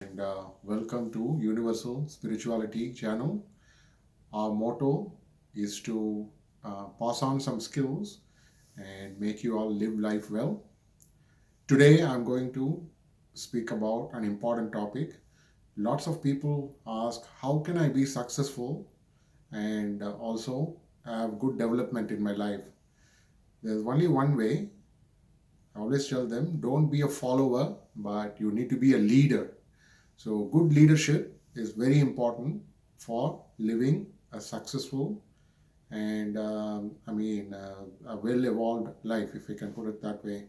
And welcome to Universal Spirituality channel. Our motto is to pass on some skills and make you all live life well. Today, I'm going to speak about an important topic. Lots of people ask, how can I be successful and also have good development in my life? There's only one way. I always tell them, don't be a follower, but you need to be a leader. So, good leadership is very important for living a successful and a well evolved life, if we can put it that way.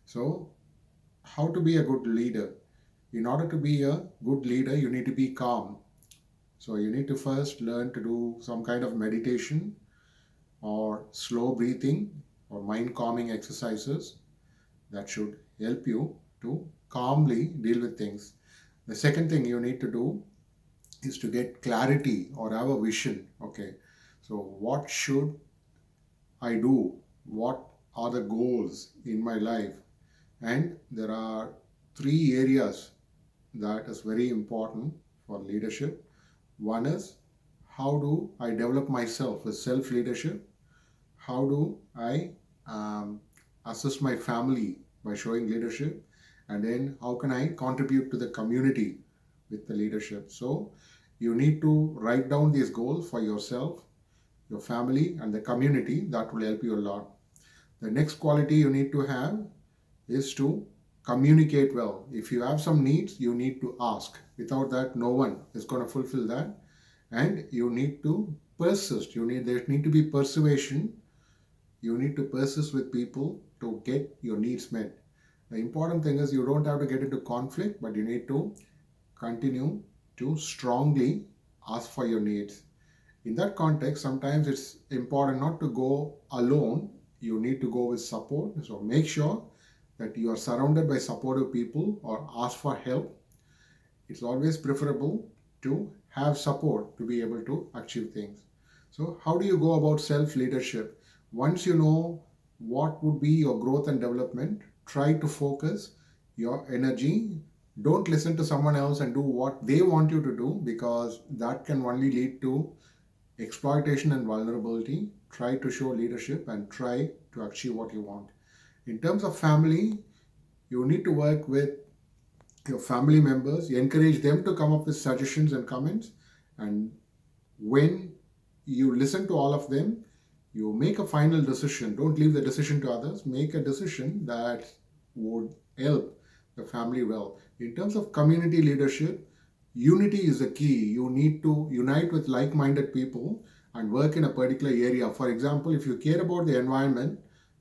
So, how to be a good leader? In order to be a good leader, you need to be calm. So, you need to first learn to do some kind of meditation or slow breathing or mind calming exercises that should help you to calmly deal with things. The second thing you need to do is to get clarity or have a vision. Okay, so what should I do? What are the goals in my life? And there are three areas that is very important for leadership. One is, how do I develop myself with self leadership? How do I assist my family by showing leadership? And then how can I contribute to the community with the leadership? So you need to write down these goals for yourself, your family, and the community. That will help you a lot. The next quality you need to have is to communicate well. If you have some needs, you need to ask. Without that, no one is going to fulfill that. And you need to persist. There need to be persuasion. You need to persist with people to get your needs met. The important thing is you don't have to get into conflict, but you need to continue to strongly ask for your needs. In that context, sometimes it's important not to go alone. You need to go with support. So make sure that you are surrounded by supportive people or ask for help. It's always preferable to have support to be able to achieve things. So how do you go about self-leadership? Once you know what would be your growth and development, try to focus your energy. Don't listen to someone else and do what they want you to do, because that can only lead to exploitation and vulnerability. Try to show leadership and try to achieve what you want. In terms of family, you need to work with your family members, encourage them to come up with suggestions and comments. And when you listen to all of them, you make a final decision. Don't leave the decision to others. Make a decision that would help the family well. In terms of community leadership, unity is the key. You need to unite with like-minded people and work in a particular area. For example, if you care about the environment,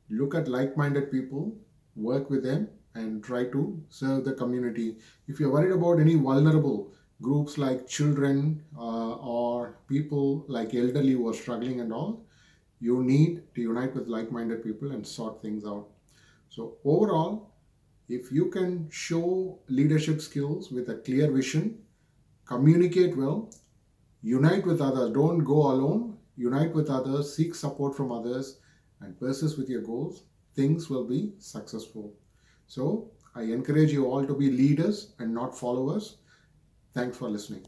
look at like-minded people, work with them, and try to serve the community. If you're worried about any vulnerable groups like children or people like elderly who are struggling and all, you need to unite with like-minded people and sort things out. So overall, if you can show leadership skills with a clear vision, communicate well, unite with others, don't go alone, unite with others, seek support from others, and persist with your goals, things will be successful. So I encourage you all to be leaders and not followers. Thanks for listening.